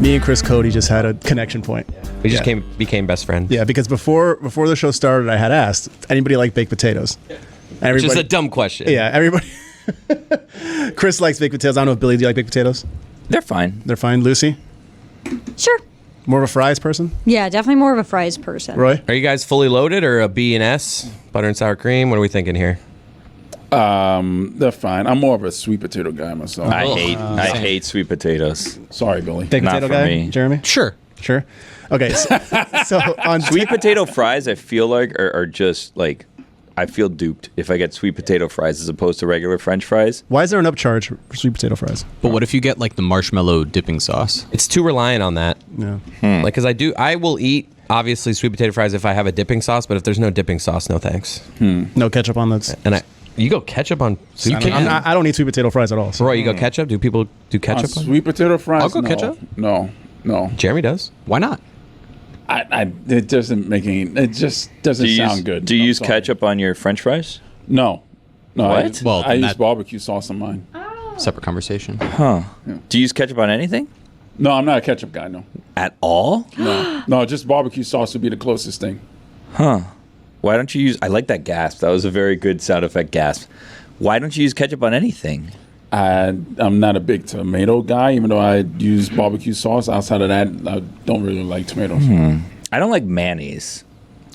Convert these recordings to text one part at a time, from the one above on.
Me and Chris Cody just had a connection point. We just became best friends. Yeah, because before the show started, I had asked, anybody like baked potatoes? Which is a dumb question. Yeah, everybody. Chris likes baked potatoes. I don't know if Billy, do you like baked potatoes? They're fine. They're fine. Lucy? Sure. More of a fries person? Yeah, definitely more of a fries person. Roy? Are you guys fully loaded or a B and S? Butter and sour cream? What are we thinking here? They're fine. I'm more of a sweet potato guy myself. I hate sweet potatoes. Sorry, Billy. Baked Not potato for guy? me. Jeremy? Sure. Okay, so on Sweet potato fries, I feel like, are just like, I feel duped if I get sweet potato fries as opposed to regular French fries. Why is there an upcharge for sweet potato fries? But what if you get like the marshmallow dipping sauce? It's too reliant on that. Yeah. Like, because I will eat, obviously, sweet potato fries if I have a dipping sauce, but if there's no dipping sauce, no thanks. No ketchup on those. And you go ketchup on sweet potato? I don't eat sweet potato fries at all. So. Roy, you go ketchup? Do people do ketchup on? Sweet potato fries? I'll go no. ketchup. No. Jeremy does. Why not? It doesn't make any. It just doesn't sound good. Do you I'm use sorry. ketchup on your French fries? No. What? Well, I use that- barbecue sauce on mine. Separate conversation. Huh. Yeah. Do you use ketchup on anything? No, I'm not a ketchup guy. No. At all? No, just barbecue sauce would be the closest thing. Huh. Why don't you use... I like that gasp. That was a very good sound effect gasp. Why don't you use ketchup on anything? I'm not a big tomato guy, even though I use barbecue sauce. Outside of that, I don't really like tomatoes. I don't like mayonnaise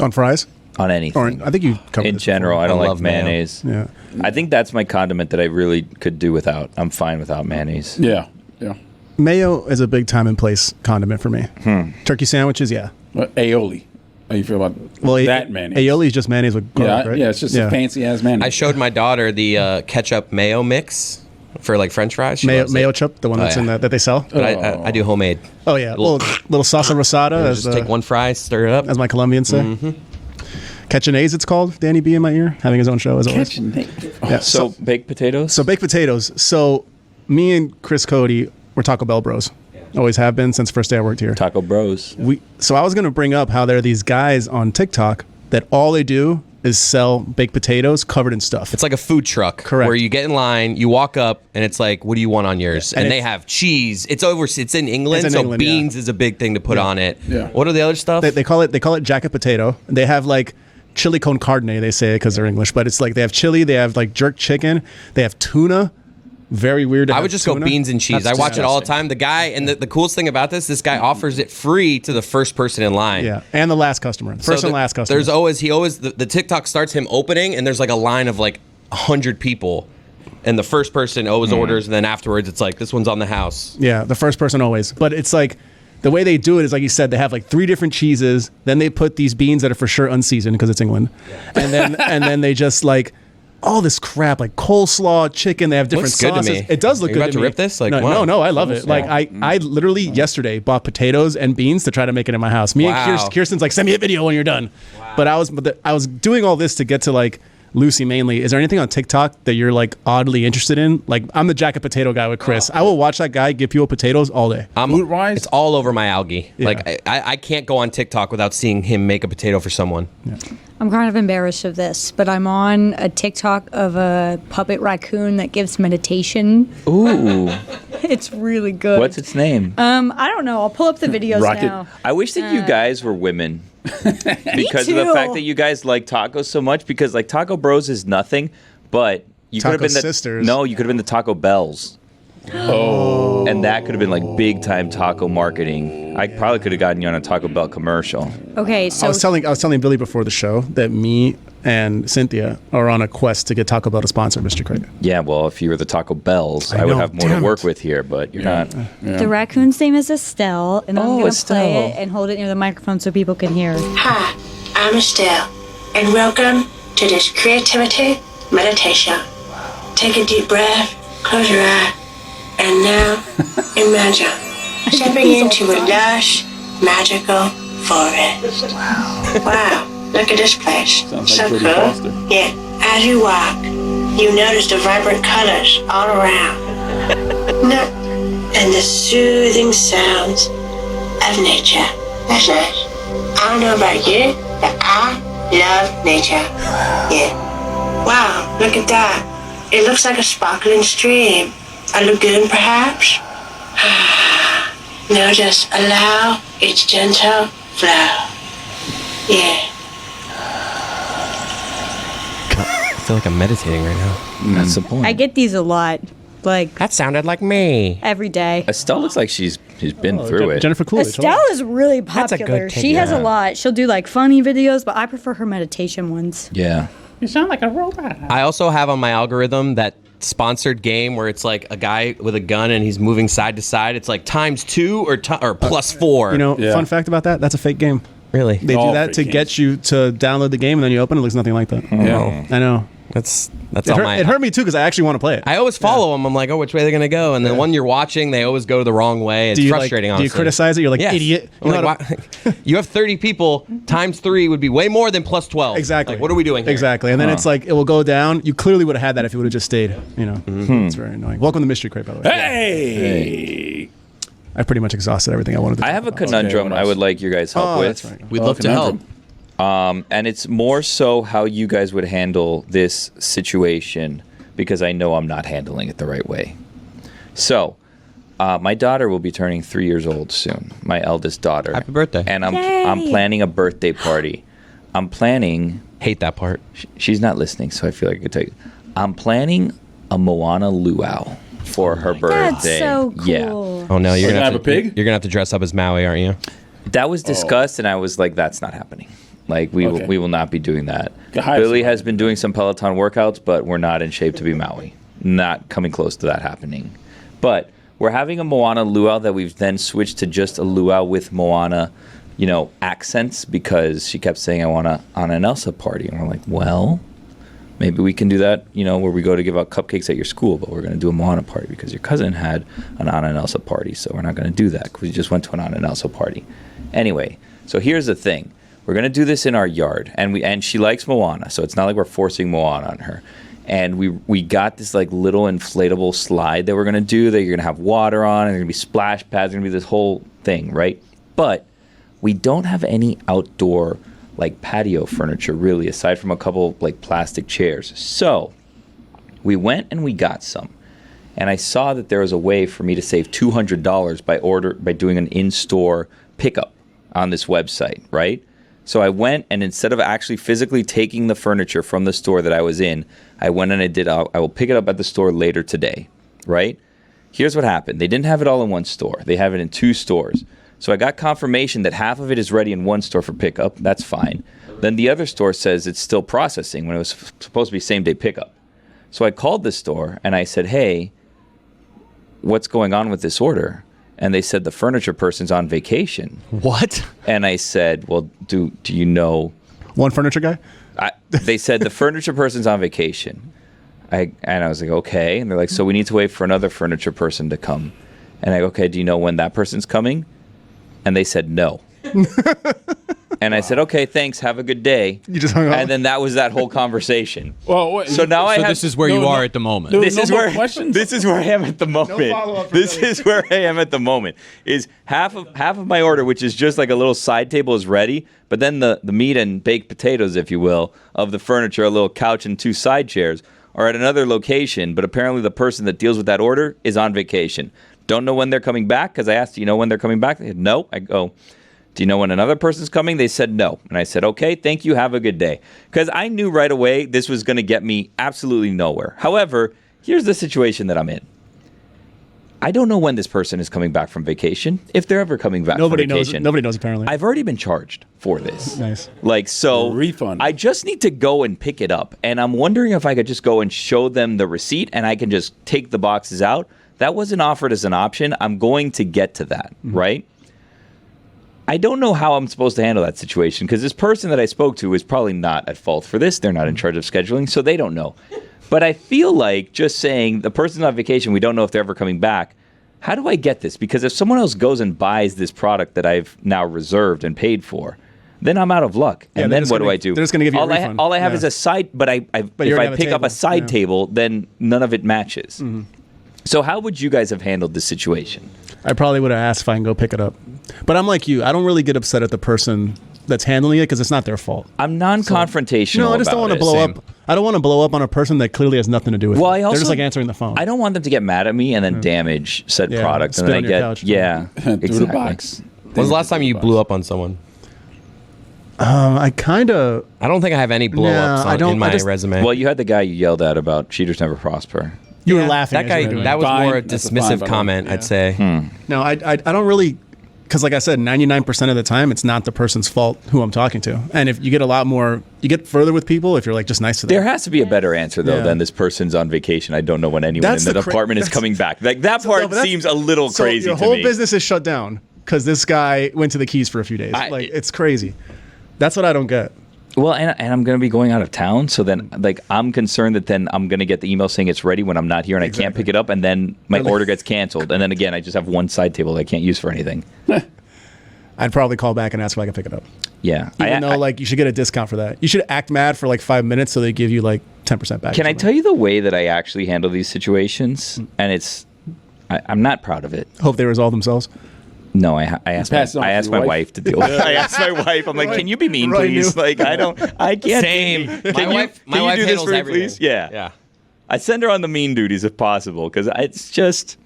On fries? on anything. Or I think you covered In this general, before. I don't I like love mayo. mayonnaise. Yeah. I think that's my condiment that I really could do without. I'm fine without mayonnaise. Yeah. Mayo is a big time and place condiment for me. Turkey sandwiches, yeah. But aioli. How you feel about that mayonnaise? Aioli is just mayonnaise with garlic, right? Yeah, it's just a fancy ass mayonnaise. I showed my daughter the ketchup mayo mix for like French fries. She Mayo, loves mayo it. chip, the one that's in yeah. that they sell. But I do homemade. Oh yeah, little salsa rosada, as Just take one fry, stir it up. as my Colombians say. Catchinaise, it's called. Danny B in my ear, having his own show as always. Yeah. So, baked potatoes? So baked potatoes. So me and Chris Cody, we're Taco Bell bros. Always have been since the first day I worked here. Taco Bros. So I was going to bring up how there are these guys on TikTok that all they do is sell baked potatoes covered in stuff. It's like a food truck. Correct. Where you get in line, you walk up, and it's like, what do you want on yours? And And they have cheese. It's in England, It's in so England, beans is a big thing to put on it. Yeah. What are the other stuff? They call it jacket potato. They have like chili con carne, they say it because they're English, but it's like they have chili, they have like jerk chicken, they have tuna. Very weird. I would just go beans and cheese. That's I watch it all the disgusting. time. The guy, and the coolest thing about this guy offers it free to the first person in line. Yeah, and the last customer, first and last customer. There's always the TikTok starts him opening, and there's like a line of like 100 people, and the first person always orders, and then afterwards it's like this one's on the house. Yeah, the first person always. But it's like the way they do it is like you said, they have like 3 different cheeses. Then they put these beans that are for sure unseasoned because it's England, and then they just like all this crap like coleslaw, chicken. They have different Looks good to sauces. me. It does look Are you good about to me. rip this? Like, no, wow. I love it. Like I literally yesterday bought potatoes and beans to try to make it in my house. Me Wow. and Kirsten's like, send me a video when you're done. Wow. But I was doing all this to get to like Lucy mainly. Is there anything on TikTok that you're like oddly interested in? Like I'm the jacket potato guy with Chris. I will watch that guy give people potatoes all day. Food-wise? It's all over my algae. Yeah. Like I can't go on TikTok without seeing him make a potato for someone. Yeah. I'm kind of embarrassed of this, but I'm on a TikTok of a puppet raccoon that gives meditation. Ooh. It's really good. What's its name? I don't know. I'll pull up the videos Rocket. now. I wish that you guys were women. Because of the too. fact that you guys like tacos so much, because like Taco Bros is nothing, but you could have Taco been the Sisters. No, you could have been the Taco Bells. Oh. And that could have been like big time taco marketing. I probably could have gotten you on a Taco Bell commercial. Okay, so I was telling Billy before the show that me and Cynthia are on a quest to get Taco Bell to sponsor Mr. Craig. Yeah, well, if you were the Taco Bells, I I would know, have more to damn work it. with here, but you're not. the raccoon's name is Estelle, and I'm Oh, going to Estelle. play it and hold it near the microphone so people can hear. Hi, I'm Estelle, and welcome to this creativity meditation. Take a deep breath, close your eye, and now imagine stepping into a lush, magical forest. Wow, look at this place. Sounds So like cool. Jodie Foster. Yeah, as you walk, you notice the vibrant colors all around. And the soothing sounds of nature. That's nice. I don't know about you, but I love nature. Yeah. Wow, look at that. It looks like a sparkling stream. A lagoon, perhaps? Now just allow its gentle flow. Yeah. I feel like I'm meditating right now. That's the point. I get these a lot, like That sounded like me. every day. Estelle looks like she's been through it. Jennifer Coolidge. Estelle is really a good popular. take, She has yeah. a lot. She'll do like funny videos, but I prefer her meditation ones. Yeah. You sound like a robot. I also have on my algorithm that sponsored game where it's like a guy with a gun and he's moving side to side. It's like ×2 or +4. You know, Yeah. fun fact about that, that's a fake game. really? They All do that fake to games. get you to download the game, and then you open it, it looks nothing like that. Yeah. I know. That's It all hurt, my. it hurt me too because I actually want to play it. I always follow them. I'm like, oh, which way are they gonna go? And then when you're watching, they always go the wrong way. It's do you frustrating. Like, honestly. do you criticize it? You're like, Yes. idiot. I'm You know like, how to- why- you have 30 people ×3 would be way more than +12. Exactly. Like, what are we doing here? Exactly. And then it's like, it will go down. You clearly would have had that if you would have just stayed. You know, it's very annoying. Welcome to Mystery Crate, by the way. Hey. I pretty much exhausted everything I wanted to I talk have a about. conundrum what I else? would like your guys' help Oh, with. that's right. We'd love to help. Conundrum. And it's more so how you guys would handle this situation because I know I'm not handling it the right way. So, my daughter will be turning 3 years old soon. My eldest daughter. Happy birthday. And I'm Yay. planning a birthday party. I'm planning. Hate that part. She's not listening, so I feel like I could tell you. I'm planning a Moana luau for her birthday. That's so cool. Yeah. Oh no, you're Are you gonna gonna have have to, a pig? You're gonna have to dress up as Maui, aren't you? That was discussed, and I was like, "That's not happening. Like, Okay. we will not be doing that." Can hire Billy somebody. has been doing some Peloton workouts, but we're not in shape to be Maui. Not coming close to that happening. But we're having a Moana luau that we've then switched to just a luau with Moana, accents because she kept saying, "I want a Anna and Elsa party," and we're like, "Well, maybe we can do that, where we go to give out cupcakes at your school, but we're going to do a Moana party because your cousin had an Anna and Elsa party, so we're not going to do that because we just went to an Anna and Elsa party." Anyway, so here's the thing. We're going to do this in our yard, and she likes Moana, so it's not like we're forcing Moana on her. And we got this like little inflatable slide that we're going to do that you're going to have water on, and there's going to be splash pads, there's going to be this whole thing, right? But we don't have any outdoor like patio furniture really, aside from a couple like plastic chairs. So we went and we got some. And I saw that there was a way for me to save $200 by doing an in-store pickup on this website, right? So I went, and instead of actually physically taking the furniture from the store that I was in, I went and I will pick it up at the store later today, right? Here's what happened. They didn't have it all in one store. They have it in 2 stores. So I got confirmation that half of it is ready in one store for pickup. That's fine. Then the other store says it's still processing when it was supposed to be same-day pickup. So I called the store, and I said, "Hey, what's going on with this order?" And they said the furniture person's on vacation. What? And I said, "Well, do you know?" One furniture guy? They said the furniture person's on vacation. And I was like, "Okay." And they're like, "So we need to wait for another furniture person to come." And I go, "Okay, do you know when that person's coming?" And they said no. And I said, "Okay, thanks. Have a good day." You just hung up? And then that was that whole conversation. Well, wait, So now I So have. this is where No, you no. are at the moment. No. This is more where questions? This is where I am at the moment. follow-up for This Billy. is where I am at the moment. Is half of my order, which is just like a little side table, is ready, but then the meat and baked potatoes, if you will, of the furniture, a little couch and 2 side chairs, are at another location. But apparently, the person that deals with that order is on vacation. Don't know when they're coming back because I asked, "Do you know when they're coming back?" They said no. I go, "Do you know when another person's coming?" They said no. And I said, "Okay, thank you. Have a good day." Because I knew right away this was going to get me absolutely nowhere. However, here's the situation that I'm in. I don't know when this person is coming back from vacation, if they're ever coming back Nobody from knows. vacation. Nobody knows, apparently. I've already been charged for this. Nice. Like, so Refund. I just need to go and pick it up. And I'm wondering if I could just go and show them the receipt and I can just take the boxes out. That wasn't offered as an option. I'm going to get to that, right? I don't know how I'm supposed to handle that situation because this person that I spoke to is probably not at fault for this. They're not in charge of scheduling, so they don't know. But I feel like just saying the person's on vacation, we don't know if they're ever coming back. How do I get this? Because if someone else goes and buys this product that I've now reserved and paid for, then I'm out of luck. Yeah, And they're then just what gonna- do I do? they're just gonna give you a all refund. all I have Yeah. is a side, but you if already I have a pick up table. a side Yeah. table, then none of it matches. So how would you guys have handled this situation? I probably would have asked if I can go pick it up. But I'm like you. I don't really get upset at the person that's handling it because it's not their fault. I'm non-confrontational. No, I just don't want to blow up. I don't want to blow up on a person that clearly has nothing to do with Well, it. I also, They're just like answering the phone. I don't want them to get mad at me and then damage said product, and spit then I on your get couch. Through exactly. the box. When was the last time you blew up on someone? I kind of. I don't think I have any blow-ups in my resume. Well, you had the guy you yelled at about cheaters never prosper. You were laughing. That guy. That was more a dismissive comment, I'd say. No, I don't really, because like I said, 99% of the time it's not the person's fault who I'm talking to, and if you get a lot more, you get further with people if you're like just nice to them. There has to be a better answer though than this person's on vacation. I don't know when anyone in the department is coming back. Like that part seems a little crazy to me. Your whole business is shut down because this guy went to the Keys for a few days. It's crazy. That's what I don't get. Well, and I'm going to be going out of town, so then like I'm concerned that then I'm going to get the email saying it's ready when I'm not here and I can't pick it up, and then my order gets canceled, and then again I just have one side table that I can't use for anything. I'd probably call back and ask if I can pick it up. Yeah, Even though like you should get a discount for that. You should act mad for like 5 minutes so they give you like 10% back. Can I tell you the way that I actually handle these situations? And it's I'm not proud of it. Hope they resolve themselves. No, I asked my wife to deal with it. I asked my wife, I'm like, can you be mean, please? Like, I can't. Same. My wife do this handles for me, everything. please? Yeah. Yeah. I send her on the mean duties if possible, because it's just...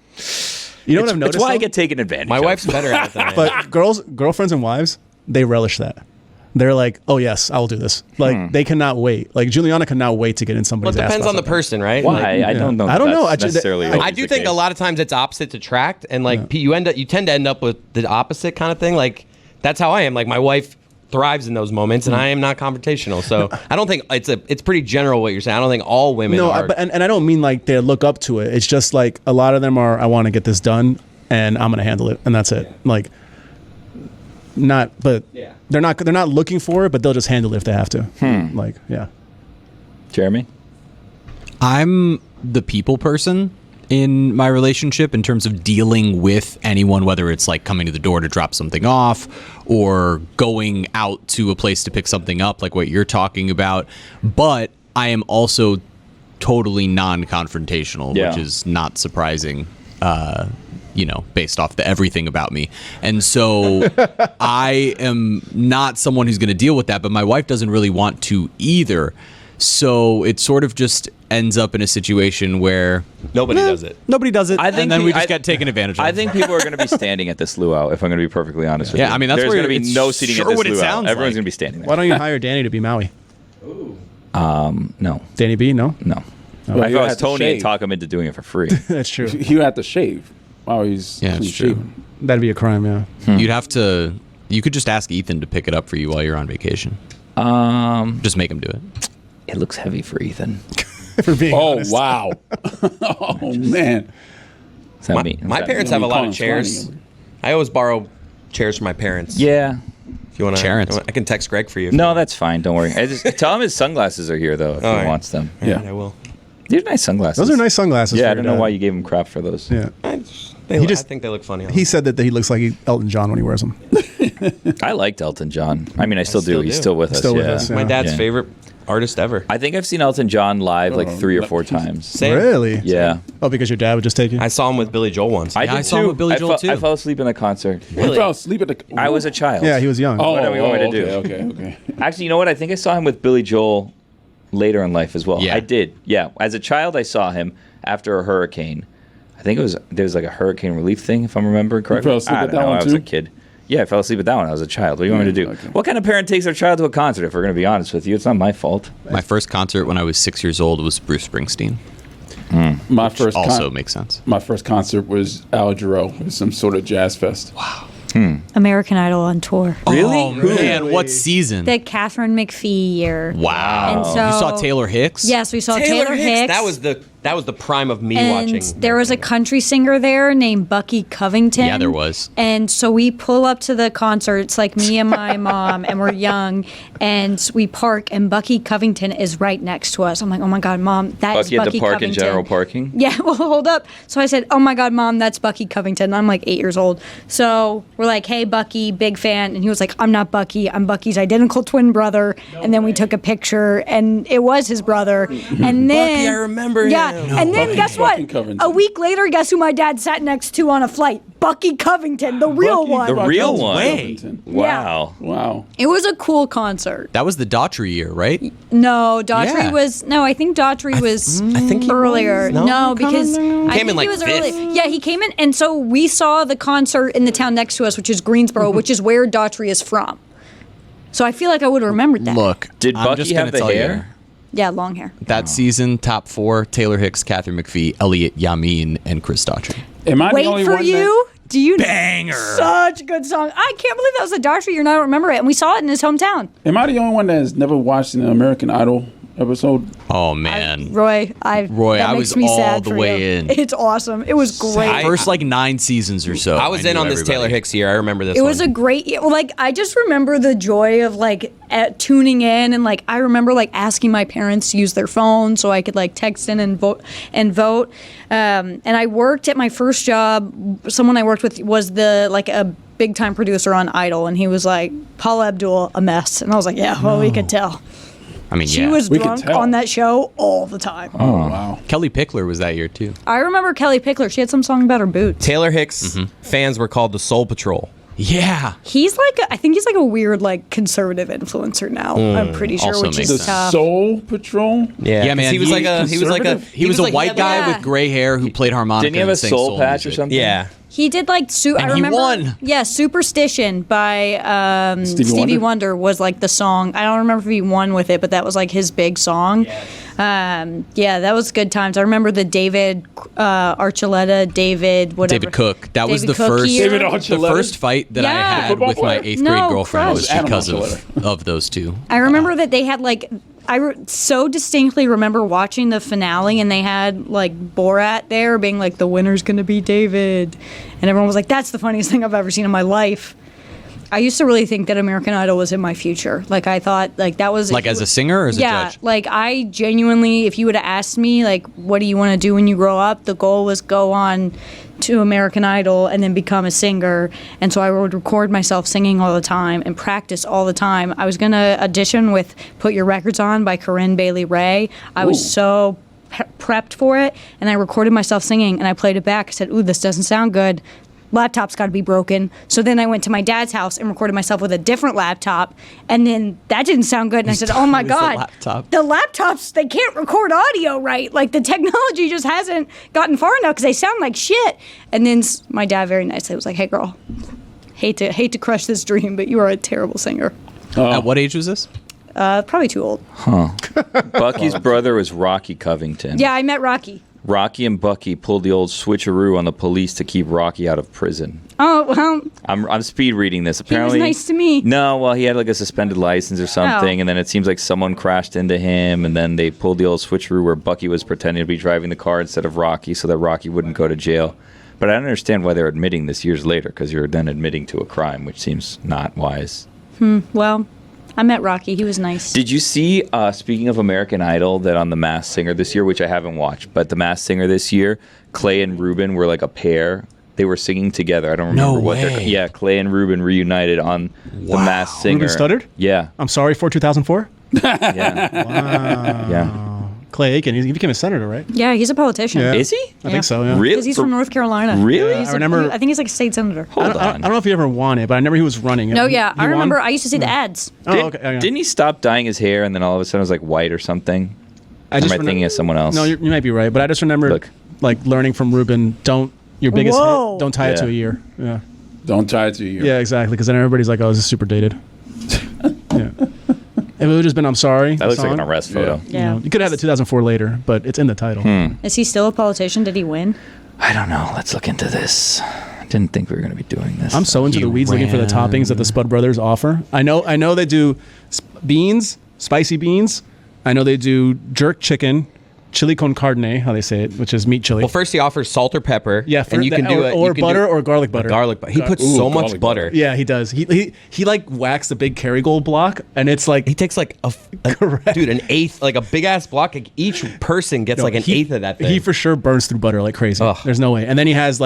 You know what I've noticed? It's why I though? get taken advantage My of. wife's better at it than I am. But girlfriends and wives, they relish that. They're like, oh yes, I'll do this. Like they cannot wait. Like Juliana cannot wait to get in somebody's Well, it ass. depends on the person, right? Why? I don't know. I don't know. That's necessarily. I do think a lot of times it's opposite to attract, and like you tend to end up with the opposite kind of thing. Like that's how I am. Like my wife thrives in those moments, and I am not confrontational. So I don't think it's pretty general what you're saying. I don't think all women are. And I don't mean like they look up to it. It's just like a lot of them are. I want to get this done, and I'm gonna handle it, and that's it. Like. They're not looking for it, but they'll just handle it if they have to. Like, yeah. Jeremy? I'm the people person in my relationship in terms of dealing with anyone, whether it's like coming to the door to drop something off or going out to a place to pick something up, like what you're talking about. But I am also totally non-confrontational, which is not surprising. Based off the everything about me. And so I am not someone who's going to deal with that, but my wife doesn't really want to either. So it sort of just ends up in a situation where nobody does it. Nobody does it, and then we just get taken advantage of. I think people are going to be standing at this luau, if I'm going to be perfectly honest with you. Yeah, I mean, that's there's where going to be no seating at this luau. Everyone's going to be standing there. Why don't you hire Danny to be Maui? No. Danny B, no? No. Well, If you I had was to Tony, shave. I'd talk him into doing it for free. That's true. You had to shave. Wow, he's Yeah, it's clean true. shaven. That'd be a crime, yeah. You could just ask Ethan to pick it up for you while you're on vacation. Just make him do it. It looks heavy for Ethan. For being Oh, honest. wow. Oh, man. Is that me? My parents have a lot of chairs. I always borrow chairs from my parents. Yeah. If you want to, Charents. I can text Greg for you. No, that's fine. Don't worry. Tell him his sunglasses are here, though, if he right. wants them. Yeah, I will. These are nice sunglasses. Those are nice sunglasses. Yeah, for I don't your know dad. why you gave him crap for those. Yeah. I think they look funny. He said that he looks like Elton John when he wears them. I liked Elton John. I mean, I still do. He's still with us. Still with yeah. us, yeah. My dad's Yeah. favorite artist ever. I think I've seen Elton John live like 3 or 4 times. Same. Really? Yeah. Oh, because your dad would just take you? I saw him with Billy Joel once. I did I saw him too. with Billy Joel, too. I fell asleep in the concert. You fell asleep at the... I was a child. Yeah, he was young. Oh, Whatever you want me to do. Okay. Actually, you know what? I think I saw him with Billy Joel later in life as well. Yeah. I did. Yeah. As a child, I saw him after a hurricane. I think there was like a hurricane relief thing, if I'm remembering correctly. fell asleep I at don't that know. one I was too? a kid. Yeah, I fell asleep at that one. I was a child. What do you want me to do? Okay. What kind of parent takes their child to a concert, if we're going to be honest with you? It's not my fault. My first concert when I was 6 years old was Bruce Springsteen. My first Also makes sense. My first concert was Al Jarreau. It was some sort of jazz fest. Wow. American Idol on tour. Really? Oh, man, what season? The Catherine McPhee year. Wow. And so- You saw Taylor Hicks? Yes, we saw Taylor Hicks. That was the prime of me and watching. there was a country singer there named Bucky Covington. Yeah, there was. And so we pull up to the concert. It's like me and my mom, and we're young, and we park, and Bucky Covington is right next to us. I'm like, oh my God, Mom, that's Bucky at Bucky the park Covington. in general parking? Yeah, well, hold up. So I said, oh my God, Mom, that's Bucky Covington. I'm like 8 years old. So we're like, hey, Bucky, big fan. And he was like, I'm not Bucky. I'm Bucky's identical twin brother. And then we took a picture, and it was his brother. And then, Bucky, I remember him. Yeah, And then guess what? Bucky Covington. A week later, guess who my dad sat next to on a flight? Bucky Covington, the real one. The real one. Covington. Wow. Wow. It was a cool concert. That was the Daughtry year, right? No, Daughtry Yeah. was no. I think Daughtry was I think he earlier. was. No, because I Came think in, like, he was fifth. early. Yeah, he came in, and so we saw the concert in the town next to us, which is Greensboro, which is where Daughtry is from. So I feel like I would have remembered that. Look, Did I'm Bucky just gonna have the tell hair? you, Yeah, long hair. that season, top 4, Taylor Hicks, Catherine McPhee, Elliot Yamin, and Chris Daughtry. Am I the Wait only for one you. Do you know? Banger. Such a good song. I can't believe that was a Daughtry year and I don't remember it. And we saw it in his hometown. Am I the only one that has never watched an American Idol episode? Oh, man. Roy, Roy, that I makes was me all sad the for way you. in. It's awesome. It was great. First, 9 seasons or so. I was in knew on this everybody. Taylor Hicks year. I remember this It was a one. great, I just remember the joy of tuning in, and I remember asking my parents to use their phone so I could text in and vote. And I worked at my first job. Someone I worked with was a big time producer on Idol, and he was like, Paula Abdul, a mess. And I was like, yeah, well, we could tell. I mean, She yeah. was We could drunk tell. on that show all the time. Oh, wow. Kelly Pickler was that year, too. I remember Kelly Pickler. She had some song about her boots. Taylor Hicks fans were called the Soul Patrol. Yeah. He's I think he's a weird conservative influencer now. I'm pretty sure, also which makes is The sense. tough. Soul Patrol? Yeah, Yeah, man, He was he- like a. He was like a. He was a like- white he had, guy like- with gray hair who played harmonica. Didn't he have a and sang soul patch or music. something? Yeah. He did I he remember. won. Yeah, Superstition by Stevie Stevie Wonder? Wonder was the song. I don't remember if he won with it, but that was his big song. Yeah, that was good times. I remember the David Archuleta, David whatever. David Cook. That was David the Cook first. year. David The Archuleta? first fight that I Yeah. had Football with my player? 8th grade No, girlfriend was crush. Adam because Archuleta. of those two. I remember that they had so distinctly remember watching the finale, and they had Borat there being the winner's gonna be David, and everyone was like, "That's the funniest thing I've ever seen in my life." I used to really think that American Idol was in my future. I thought that was As a singer or as a judge? I genuinely, if you would have asked me what do you want to do when you grow up, the goal was go on to American Idol and then become a singer. And so I would record myself singing all the time and practice all the time. I was gonna audition with "Put Your Records On" by Corinne Bailey Rae. I was so prepped for it, and I recorded myself singing, and I played it back. I said, "Ooh, this doesn't sound good. Laptop's got to be broken." So then I went to my dad's house and recorded myself with a different laptop, and then that didn't sound good. And I said, "Oh my It was the God, laptop. the laptops, they can't record audio right. The technology just hasn't gotten far enough because they sound like shit." And then my dad very nicely was like, "Hey girl, hate to crush this dream, but you are a terrible singer." At what age was this? Probably too old. Bucky's brother was Rocky Covington. Yeah, I met Rocky. Rocky and Bucky pulled the old switcheroo on the police to keep Rocky out of prison. Oh, well, I'm speed reading this. Apparently, nice to me. No, well, he had a suspended license or something, Oh. and then it seems like someone crashed into him, and then they pulled the old switcheroo where Bucky was pretending to be driving the car instead of Rocky, so that Rocky wouldn't go to jail. But I don't understand why they're admitting this years later, because you're then admitting to a crime, which seems not wise. well, I met Rocky. He was nice. Did you see, speaking of American Idol, that on The Masked Singer this year, which I haven't watched, but The Masked Singer this year, Clay and Ruben were a pair. They were singing together. I don't remember No what way. they're. Yeah, Clay and Ruben reunited on The Masked Singer. Ruben Studdard? Yeah. I'm sorry for 2004. Yeah. Yeah. Clay Aiken, he became a senator, right? Yeah, he's a politician. Yeah. Is he? I think so. Yeah. Really? Because he's from North Carolina. Really? He's I remember- I think he's a state senator. Hold I on. don't know if he ever won it, but I remember he was running. No, He- yeah, he I won? remember. I used to see the ads. Oh, okay. Yeah. Didn't he stop dyeing his hair and then all of a sudden it was white or something? I Am I remember- thinking of someone else? No, you might be right, but I just remember Look. learning from Ruben. Your biggest Whoa. hit. Don't tie it to Yeah. a year. Yeah. Don't tie it to you. Yeah, exactly. Because then everybody's like, "Oh, this is super dated." Yeah. It would have just been "I'm sorry." That looks like song. an arrest photo. Yeah. You could have the 2004 later, but it's in the title. Is he still a politician? Did he win? I don't know. Let's look into this. I didn't think we were going to be doing this. I'm so into He the weeds looking for the toppings that the Spud Brothers offer. I know they do beans, spicy beans. I know they do jerk chicken, chili con carne, how they say it, which is meat chili. Well, first he offers salt or pepper. Yeah, and you can do it. or butter or garlic butter. Garlic butter. He puts Ooh, so much garlic butter. Yeah, he does. He whacks a big Kerrygold block, and it's like He takes dude, an eighth, a big ass block. Each person gets an eighth of that thing. He for sure burns through butter like crazy. Ugh. There's no way. And then he has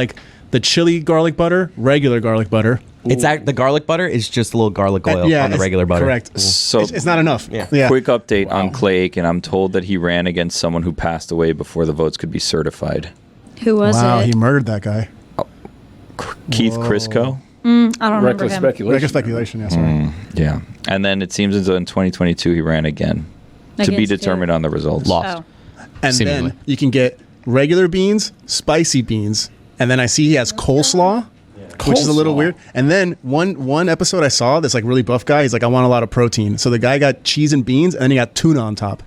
the chili garlic butter, regular garlic butter. The garlic butter is just a little garlic oil on the it's regular butter. Correct. So It's not enough. Yeah. quick update on Clay Aiken. I'm told that he ran against someone who passed away before the votes could be certified. Who was Wow, it? he murdered that guy. Keith Crisco. I don't remember Reckless him. speculation. Regular speculation, yes. Right. Yeah. And then it seems as though in 2022 he ran again to be Against who? determined on the results. Lost. Oh. And Seemingly. then you can get regular beans, spicy beans, and then I see he has coleslaw, which is a little Coleslaw. weird. And then one episode I saw, this like really buff guy, he's like, I want a lot of protein. So the guy got cheese and beans, and then he got tuna on top.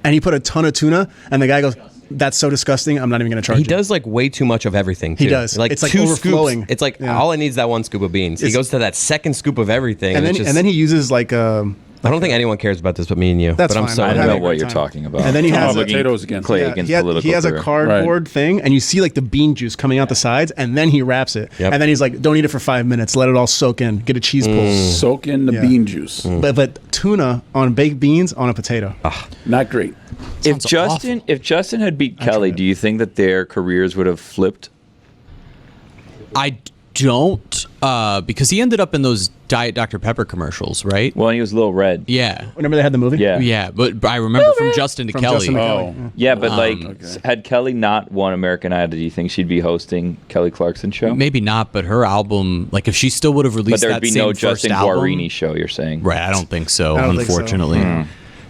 And he put a ton of tuna, and the guy goes, that's so disgusting, I'm not even going to charge He you. does like way too much of everything. Too. He does. Like It's like 2 overflowing. scoops. It's like Yeah. all it needs is that 1 scoop of beans. He It's- goes to that 2nd scoop of everything. And it's then he uses like I don't think anyone cares about this but me and you. That's but I'm fine. so I I'm don't having know a what great you're time. talking about. And then he has potatoes again. Clay Yeah, Aiken's he political has a career. cardboard thing, and you see like the bean juice coming out the sides, and then he wraps it. Yep. And then he's like, don't eat it for 5 minutes. Let it all soak in. Get a cheese pull. Soak in the Yeah. bean juice. But tuna on baked beans on a potato. Not great. If Sounds Justin had beat Kelly, tried. do you think that their careers would have flipped? I don't, because he ended up in those Diet Dr. Pepper commercials, right? Well, he was a little red. Yeah. Remember they had the movie? Yeah. Yeah, but I remember from Justin to From Kelly. Justin to Kelly. Oh. Yeah, but Um, had Kelly not won American Idol, do you think she'd be hosting Kelly Clarkson's show? Maybe not, but her album, like if she still would have But released there'd that be same no first Justin album, Guarini show, you're saying? right? I don't think so. I don't think so. Unfortunately,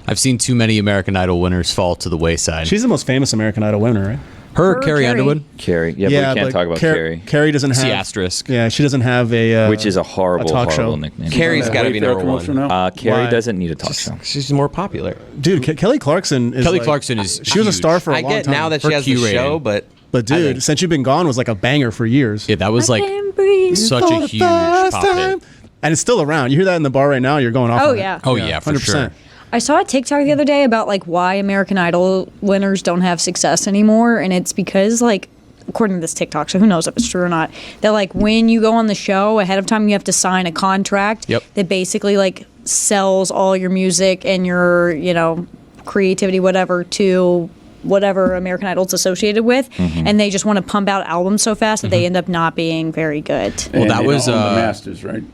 I've seen too many American Idol winners fall to the wayside. She's the most famous American Idol winner, right? her, Her, Carrie Carrie. Underwood. Carrie. Yeah, but we can't talk about Carrie. Carrie doesn't have See asterisk. Yeah, she doesn't have a Which is a horrible, talk horrible show. nickname. Carrie's got to be Wayfair number commercial one. now? Carrie Why? doesn't need a talk show. She's more popular. Dude. Kelly Clarkson is Kelly like- Clarkson is She was a huge. star for a I long get time. now that Her she has the Q rating. show, but But I dude, think- Since You've Been Gone was like a banger for years. Yeah, that was like Can't breathe. such For a the huge first pop hit. time. And it's still around. You hear that in the bar right now, you're going off. Oh, on it. yeah. Oh yeah, for 100%. sure. I saw a TikTok the other day about like why American Idol winners don't have success anymore, and it's because like according to this TikTok, so who knows if it's true or not, that like when you go on the show ahead of time, you have to sign a contract Yep. that basically like sells all your music and your, you know, creativity, whatever, to whatever American Idol's associated with, and they just want to pump out albums so fast that they end up not being very good. Well, And that they was, don't own the uh, masters, right?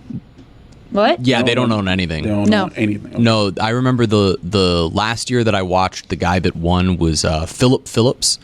What? Yeah, they don't own anything. They don't No. own anything. No, I remember the last year that I watched, the guy that won was Philip Phillips.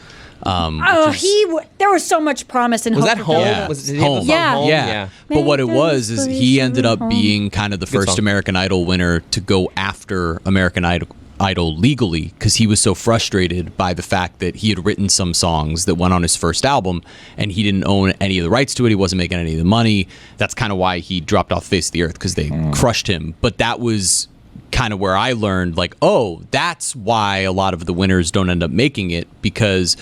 There was so much promise and was hope that for home? Philip. Yeah. Was did he have a Home. song Yeah. Home? Yeah. But what it was is he ended up being kind of the first song. American Idol winner to go after American Idol legally because he was so frustrated by the fact that he had written some songs that went on his first album and he didn't own any of the rights to it. He wasn't making any of the money. That's kind of why he dropped off the face of the earth because they crushed him. But that was kind of where I learned like, oh, that's why a lot of the winners don't end up making it because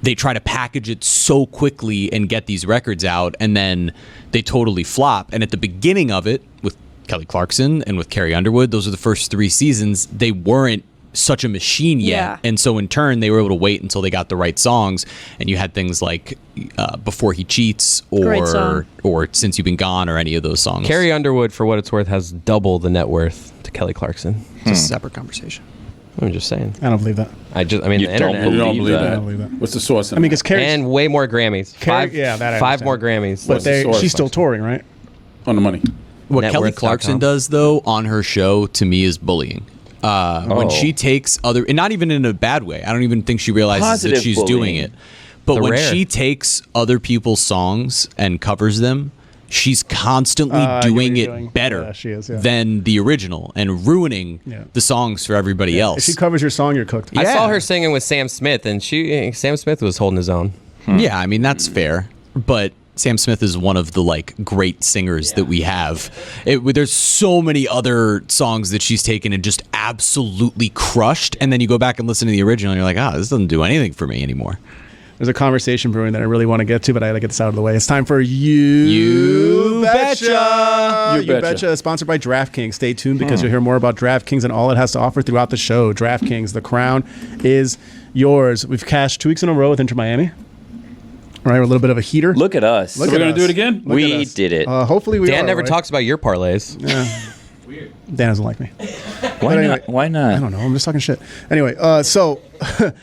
they try to package it so quickly and get these records out and then they totally flop. And at the beginning of it with Kelly Clarkson and with Carrie Underwood, those are the first 3 seasons, they weren't such a machine yet. Yeah. And so in turn, they were able to wait until they got the right songs. And you had things like Before He Cheats Great song. or Since You've Been Gone or any of those songs. Carrie Underwood, for what it's worth, has double the net worth to Kelly Clarkson. It's a separate conversation. I'm just saying. I don't believe that. I mean, You the don't internet. You don't Believe believe that. that. I don't believe that. What's the source? I mean, because Carrie, And way more Grammys. Carrie- yeah, that I 5 more understand. Grammys. but What's the source? she's still touring, right? on the money. What Kelly Networth.com. Clarkson does, though, on her show, to me, is bullying. When she takes other, and not even in a bad way. I don't even think she realizes Positive that she's bullying. doing it. But The when rare. she takes other people's songs and covers them, she's constantly I get what doing you're it doing. better Yeah, she is, yeah. than the original and ruining Yeah. the songs for everybody else. If she covers your song, you're cooked. I Yeah. saw her singing with Sam Smith, and Sam Smith was holding his own. Yeah, I mean that's fair, but Sam Smith is one of the like great singers that we have. There's so many other songs that she's taken and just absolutely crushed, and then you go back and listen to the original, and you're like, this doesn't do anything for me anymore. There's a conversation brewing that I really want to get to, but I gotta get this out of the way. It's time for You Betcha! You Betcha. is sponsored by DraftKings. Stay tuned because you'll hear more about DraftKings and all it has to offer throughout the show. DraftKings, the crown is yours. We've cashed 2 weeks in a row with Inter Miami. All right, we're a little bit of a heater. Look at us. Look We're at going us. to do it again? Look at We us. did it. Hopefully we Dan are, never right? talks about your parlays. Dan doesn't like me. Why But anyway, not? Why not? I don't know. I'm just talking shit. Anyway, so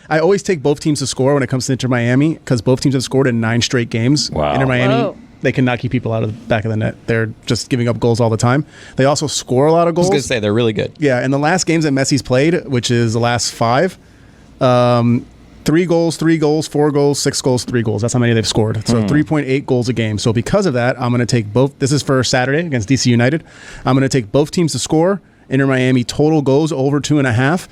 I always take both teams to score when it comes to Inter Miami because both teams have scored in 9 straight games. Wow. Inter Miami, Whoa. they cannot keep people out of the back of the net. They're just giving up goals all the time. They also score a lot of I was goals. gonna say they're really good. Yeah, in the last games that Messi's played, which is the last 5, 3 goals, 4 goals, 6 goals, 3 goals. That's how many they've scored. So 3.8 goals a game. So because of that, I'm going to take both. This is for Saturday against DC United. I'm going to take both teams to score. Inter Miami total goes over 2.5,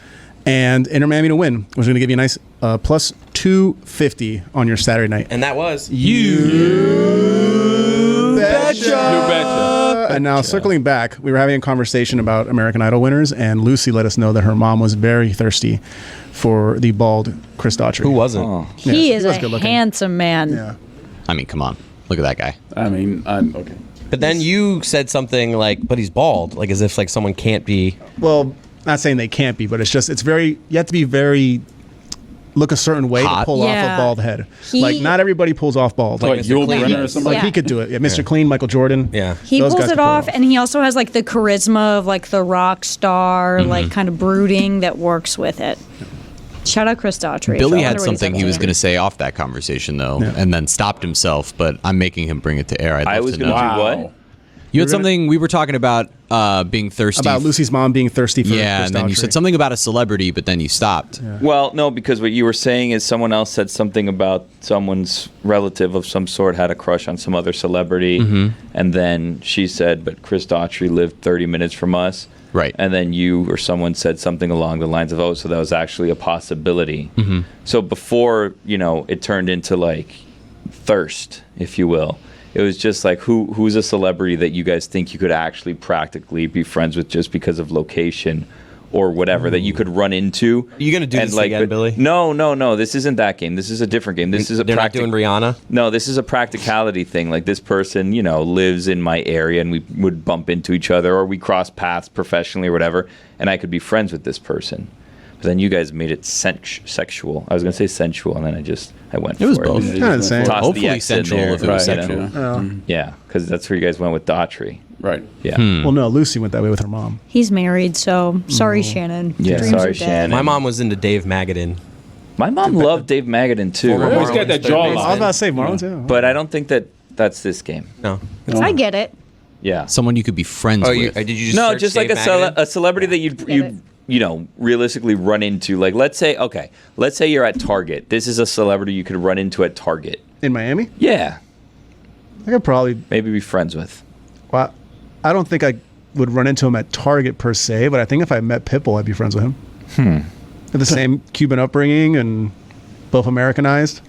and Inter Miami to win, which is going to give you a nice plus 250 on your Saturday night. And that was You betcha. You betcha. And now circling back, we were having a conversation about American Idol winners, and Lucy let us know that her mom was very thirsty for the bald Chris Daughtry. who wasn't? Oh. Yeah, He is was a good looking. handsome man. Yeah. I mean, come on. Look at that guy. I mean, okay. But then you said something like, "But he's bald," like as if like someone can't be. Well, not saying they can't be, but it's very, you have to be very, look a certain way Hot. to pull off Yeah. a bald head. He- Like, not everybody pulls off bald. Like Like Mr. Yul Clean. Brynner or somebody. Like, he could do it. Yeah, Mr. Clean, Michael Jordan. Yeah. He Those pulls guys it can pull off, and he also has like the charisma of like the rock star, like kind of brooding that works with it. Shout out Chris Daughtry. Billy I had wonder what he's something up he was to. going to say off that conversation, though, Yeah. and then stopped himself, but I'm making him bring it to air. I'd love I was to going know. to do Wow. what? You had We're gonna- something, we were talking about being thirsty. About Lucy's mom being thirsty for Yeah, Chris and then you Daughtry. said something about a celebrity, but then you stopped. Well, no, because what you were saying is someone else said something about someone's relative of some sort had a crush on some other celebrity, and then she said, "But Chris Daughtry lived 30 minutes from us." Right. And then you or someone said something along the lines of, "Oh, so that was actually a possibility." So before it turned into like thirst, if you will. It was just like who's a celebrity that you guys think you could actually practically be friends with just because of location or whatever that you could run into. Are you gonna do this again, Billy? No. This isn't that game. This is a different game. This is a They're not doing Rihanna. No, this is a practicality thing. Like this person, lives in my area and we would bump into each other or we cross paths professionally or whatever, and I could be friends with this person. But then you guys made it sexual. I was going to say sensual, and then I went for it. It was both. Kind of the same. Tossed the Hopefully X in sensual there, if it was you know? sexual. Yeah, because that's where you guys went with Daughtry. Right. Yeah. Well, no, Lucy went that way with her mom. He's married, so sorry, Shannon. Yeah, Dreams sorry, are dead. Shannon. My mom was into Dave Magadan. My mom loved Dave Magadan too, Former He's got that Marlins third jawline. I was baseman. about to say Marlins, yeah. but I don't think that's this game. No. I get it. Yeah. Someone you could be friends Oh, with. did you just No, search just like Dave Magadan? a celebrity that Get it. you realistically run into. Like let's say you're at Target. This is a celebrity you could run into at Target. In Miami? Yeah, I could probably, maybe be friends with. well, I don't think I would run into him at Target per se, but I think if I met Pitbull, I'd be friends with him. With the same Cuban upbringing and both Americanized.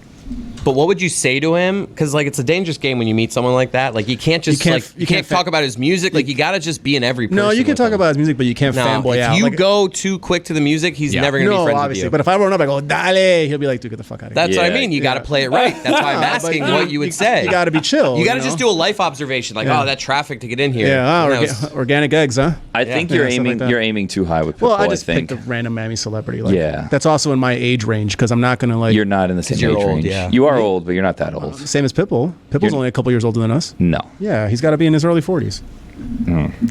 But what would you say to him? Because like it's a dangerous game when you meet someone like that. Like you can't just you can't talk about his music. Like you gotta just be in every. No, you can with talk him. about his music, but you can't No, fanboy if out. you Like, go too quick to the music, he's Yeah. never gonna be no, friends obviously. with you. But if I run up, I go, Dale, he'll be like, dude, get the fuck out of here. That's what I Yeah. mean. You got to play it right. That's why I'm But asking what you would say. You got to be chill. You got to just do a life observation, like, Yeah. oh, that traffic to get in here. Yeah, And that was- organic eggs, huh? I think Yeah, you're stuff like aiming that. you're aiming too high with Pitbull. Well, I just think picked a random Miami celebrity. Like, Yeah. That's also in my age range because I'm not going to like. you're not in the same you're age old, range. yeah. You are old, but you're not that old. Same as Pitbull. Pitbull's You're- only a couple years older than us. No. Yeah, he's got to be in his early 40s.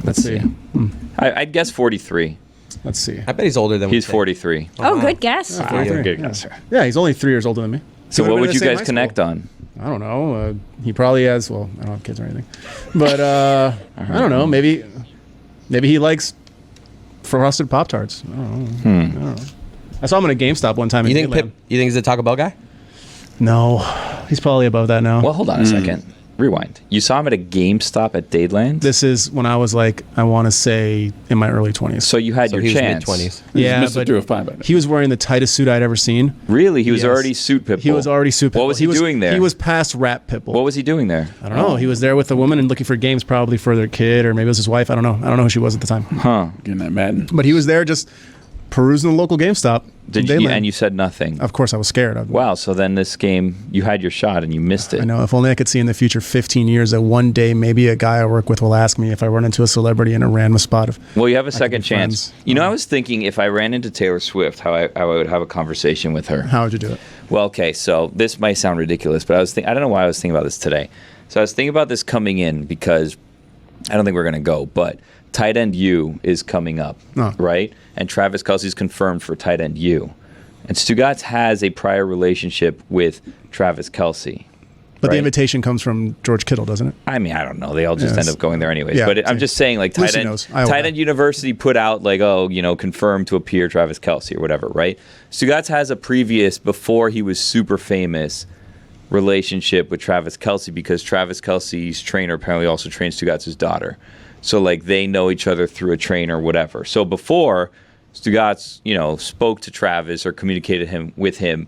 Let's see. I'd guess 43. Let's see. I bet he's older than He's we think. 43. Oh, good guess. Good Yeah. guess. Yeah, he's only 3 years older than me. So We what would've would been you in the same guys high connect school. on? I don't know. He probably has. Well, I don't have kids or anything, but I don't know. Maybe he likes frosted Pop Tarts. I don't know. I saw him in a GameStop one time. You in think Neyland. you think he's a Taco Bell guy? No, he's probably above that now. Well, hold on a second. Rewind. You saw him at a GameStop at Dadeland? This is when I was like, I want to say in my early 20s. So you had So your he was chance. mid-20s. Yeah, Mr. but 305 by then. he was wearing the tightest suit I'd ever seen. Really? He was Yes. already suit Pitbull. He was already suit Pitbull. What was he doing there? He was past rap Pitbull. What was he doing there? I don't know. He was there with a woman and looking for games probably for their kid or maybe it was his wife. I don't know. I don't know who she was at the time. Huh. Getting that Madden. But he was there just perusing the local GameStop. Did in you? Dayland. And you said nothing. Of course, I was scared. Wow. So then this game, you had your shot and you missed it. I know. If only I could see in the future 15 years that one day maybe a guy I work with will ask me if I run into a celebrity in a random spot. Well, you have a could second be chance. friends. You know, I was thinking if I ran into Taylor Swift, how I would have a conversation with her. How would you do it? Well, okay, so this might sound ridiculous, but I don't know why I was thinking about this today. So I was thinking about this coming in because I don't think we're going to go, but Tight end U is coming up, right? And Travis Kelce's confirmed for tight end U. And Stugotz has a prior relationship with Travis Kelce. But the invitation comes from George Kittle, doesn't it? I mean, I don't know. They all just end up going there anyways. Yeah, but I'm just saying, like, Tight End University put out, like, confirmed to appear Travis Kelce or whatever, right? Stugotz has a previous, before he was super famous, relationship with Travis Kelce because Travis Kelce's trainer apparently also trains Stugotz's daughter. So, like, they know each other through a trainer or whatever. So before, Stugotz, spoke to Travis or communicated with him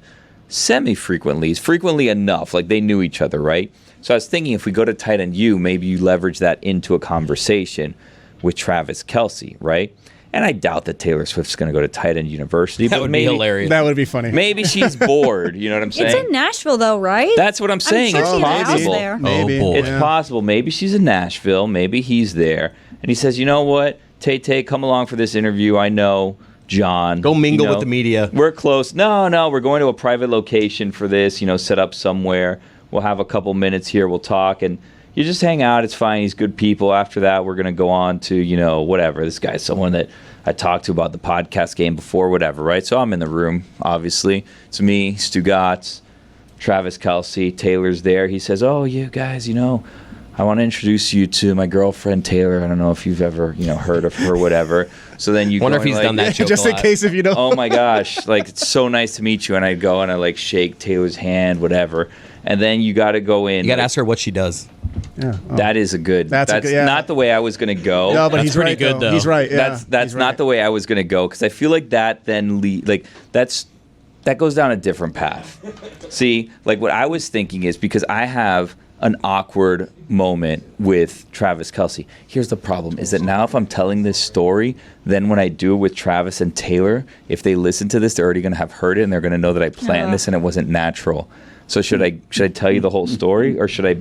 semi-frequently, frequently enough, like they knew each other, right? So I was thinking if we go to tight end U, maybe you leverage that into a conversation with Travis Kelce, right? And I doubt that Taylor Swift's going to go to tight end university. That but would maybe, be hilarious. That would be funny. Maybe she's bored, you know what I'm saying? It's in Nashville, though, right? That's what I'm saying. I'm sure It's she has a house possible. there. Maybe. Oh, boy. It's possible. Maybe she's in Nashville. Maybe he's there. And he says, you know what? Tay, come along for this interview. I know John. Go mingle with the media. We're close. No, we're going to a private location for this, set up somewhere. We'll have a couple minutes here. We'll talk. And you just hang out. It's fine. He's good people. After that, we're going to go on to, whatever. This guy's someone that I talked to about the podcast game before, whatever, right? So I'm in the room, obviously. It's me, Stugotz, Travis Kelce. Taylor's there. He says, oh, you guys, I want to introduce you to my girlfriend, Taylor. I don't know if you've ever, heard of her, whatever. So then you wonder go if he's and, done that joke Just a in lot. case if you know. Oh my gosh, like, it's so nice to meet you. And I go and I shake Taylor's hand, whatever. And then you got to go in. You got to ask her what she does. Yeah. Oh. That is a good. That's not the way I was going to go. No, but That's he's pretty right, good, though. He's right. Yeah. That's not the way I was going to go because I feel like that then that goes down a different path. See, like what I was thinking is because I have an awkward moment with Travis Kelce. Here's the problem is that now if I'm telling this story, then when I do it with Travis and Taylor, if they listen to this, they're already going to have heard it and they're going to know that I planned this and it wasn't natural. So should I tell you the whole story or should I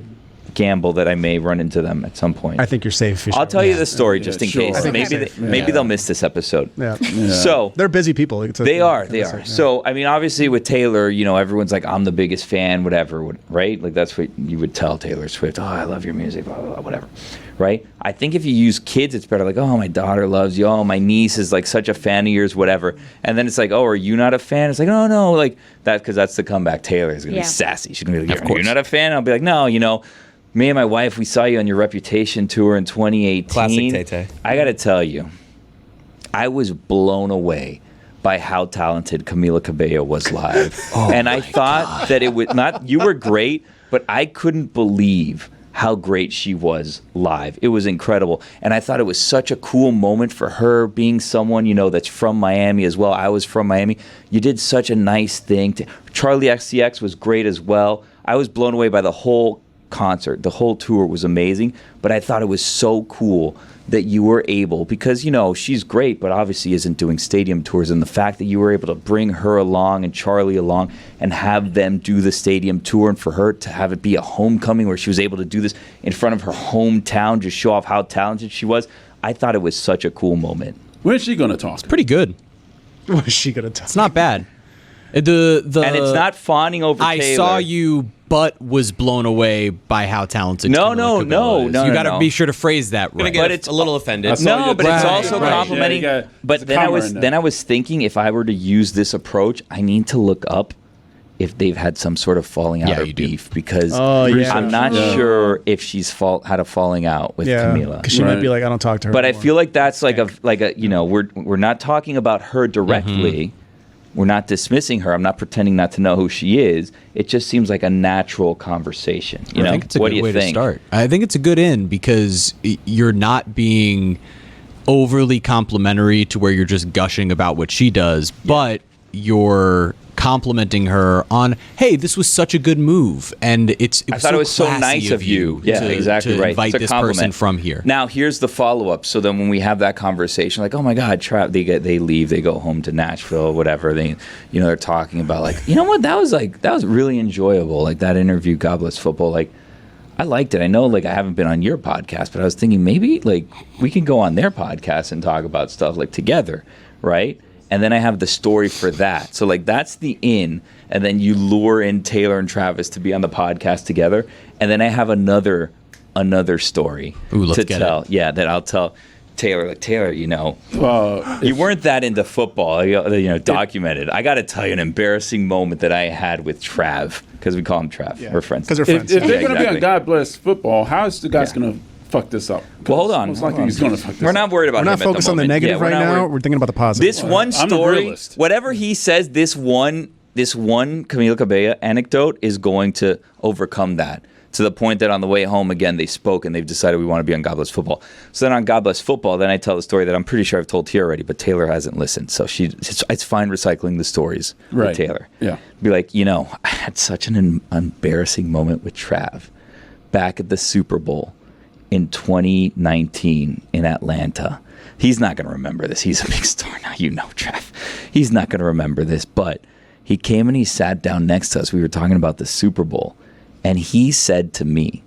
gamble that I may run into them at some point? I think you're safe. I'll tell you the story just in sure. case. I think Maybe they'll miss this episode. Yeah. So They're busy people. they are. So, I mean, obviously with Taylor, everyone's like, I'm the biggest fan, whatever, right? Like, that's what you would tell Taylor Swift. Oh, I love your music, blah, blah, blah, whatever, right? I think if you use kids, it's better. Like, oh, my daughter loves you. Oh, my niece is like such a fan of yours, whatever. And then it's like, oh, are you not a fan? It's like, oh, no, like that, because that's the comeback. Taylor is going to be sassy. She's going to be like, you're not a fan? I'll be like, no, me and my wife, we saw you on your Reputation tour in 2018. Classic Tay-Tay. I got to tell you, I was blown away by how talented Camila Cabello was live. And I thought that it would not, you were great, but I couldn't believe how great she was live. It was incredible. And I thought it was such a cool moment for her being someone, that's from Miami as well. I was from Miami. You did such a nice thing. Charlie XCX was great as well. I was blown away by the whole concert. The whole tour was amazing, but I thought it was so cool that you were able, because she's great, but obviously isn't doing stadium tours, and the fact that you were able to bring her along and Charlie along and have them do the stadium tour, and for her to have it be a homecoming where she was able to do this in front of her hometown, just show off how talented she was. I thought it was such a cool moment. When's she going to talk? Pretty good. What is she gonna tell? It's not bad. And it's not fawning over I Taylor. saw you, but was blown away by how talented. No, Camila no, Cabello no, is. no, You no, got to no. be sure to phrase that right. But it's a little offended. I saw No, you- but it's Right, also right. complimenting. Yeah, you got- but there's a comma in there. then I was thinking if I were to use this approach, I need to look up if they've had some sort of falling out or you do. beef because yeah. I'm not sure if she's had a falling out with Camila. because she might be like, I don't talk to her. But I anymore. feel like that's like a we're not talking about her directly. We're not dismissing her. I'm not pretending not to know who she is. It just seems like a natural conversation. I think it's a what good do you way to think? start. I think it's a good in because you're not being overly complimentary to where you're just gushing about what she does, but you're complimenting her on, hey, this was such a good move, and I thought it was so nice of you. Yeah, to, exactly to right. invite It's a this compliment. person from here. Now, here's the follow-up. So then when we have that conversation, like, oh my God, they leave, they go home to Nashville, whatever. They're talking about like, you know what, that was really enjoyable. Like that interview, God Bless Football. Like, I liked it. I know, like, I haven't been on your podcast, but I was thinking maybe like we can go on their podcast and talk about stuff like together, right? And then I have the story for that. So like that's the in, and then you lure in Taylor and Travis to be on the podcast together, and then I have another story Ooh, let's to get tell. it. Yeah, that I'll tell. Taylor, Well, you weren't that into football, documented. I got to tell you an embarrassing moment that I had with Trav, because we call him Trav. Yeah. We're friends. Because they're if friends. they're Yeah, going to be exactly. on God Bless Football, how is the guy's going to fuck this up? Well, hold on. Most likely he's going to fuck this up. We're not worried about We're him not at focused on the moment. negative Yeah, right we're not now. worried. We're thinking about the positive. This one I'm the story, realist. whatever he says, this one Camila Cabello anecdote is going to overcome that. To the point that on the way home, again, they spoke and they've decided we want to be on God Bless Football. So then on God Bless Football, then I tell the story that I'm pretty sure I've told here already, but Taylor hasn't listened. So it's fine recycling the stories with Taylor. Yeah. Be like, I had such an embarrassing moment with Trav back at the Super Bowl in 2019 in Atlanta. He's not going to remember this. He's a big star now. Trav. He's not going to remember this, but he came and he sat down next to us. We were talking about the Super Bowl. And he said to me,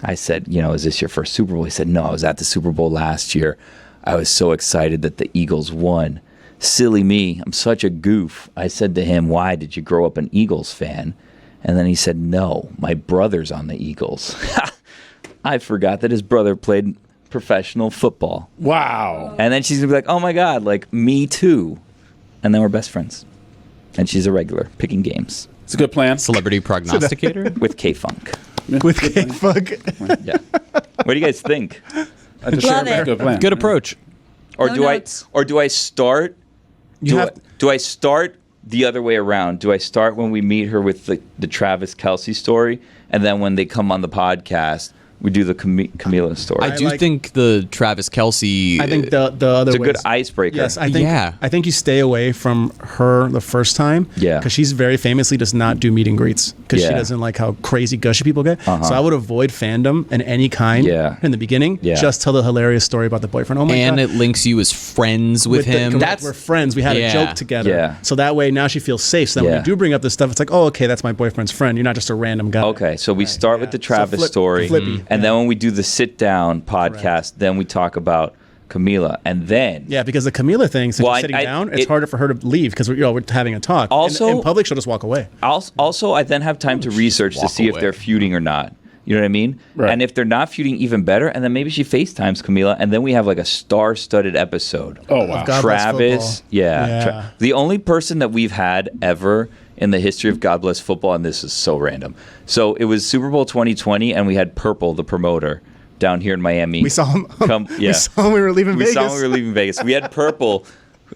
I said, is this your first Super Bowl? He said, no, I was at the Super Bowl last year. I was so excited that the Eagles won. Silly me, I'm such a goof. I said to him, why? Did you grow up an Eagles fan? And then he said, no, my brother's on the Eagles. I forgot that his brother played professional football. Wow. And then she's going to be like, oh my God, like me too. And then we're best friends. And she's a regular picking games. It's a good plan. Celebrity prognosticator. With K-Funk. With K-Funk. Yeah. What do you guys think? I just Love shared a it. good plan. Good approach. Or No do notes. I start? Do I start the other way around? Do I start when we meet her with the Travis Kelce story, and then when they come on the podcast, we do the Camila story? I do like- think the Travis Kelce. I think the other It's a way good is- icebreaker. Yes, I think. Yeah. I think you stay away from her the first time. Yeah. Because she's very famously does not do meet and greets because she Yeah. doesn't like how crazy gushy people get. Uh-huh. So I would avoid fandom in any kind. Yeah. In the beginning. Yeah. Just tell the hilarious story about the boyfriend. Oh my and god. it links you as friends with him. Correct, we're friends. We had Yeah. a joke together. Yeah. So that way now she feels safe. So then when Yeah. you do bring up this stuff, it's like, oh, okay, that's my boyfriend's friend. You're not just a random guy. Okay, so we start with the So Travis story, flippy. and then when we do the sit-down podcast, then we talk about Camila, and then Yeah, because the Camila thing, since Well, you're sitting down, it's it- harder for her to leave because we're having a talk. Also- in public, she'll just walk away. Also, I then have time to research to walk see if away. they're feuding or not. You know what I mean? Right. And if they're not feuding, even better. And then maybe she FaceTimes Camila, and then we have like a star-studded episode. Oh, wow. God Bless Travis, Football. yeah. Yeah. The only person that we've had ever in the history of God Bless Football, and this is so random. So it was Super Bowl 2020, and we had Purple, the promoter, down here in Miami. We saw him. Yeah. We saw him when we were leaving We Vegas. saw when we were leaving Vegas. We had Purple,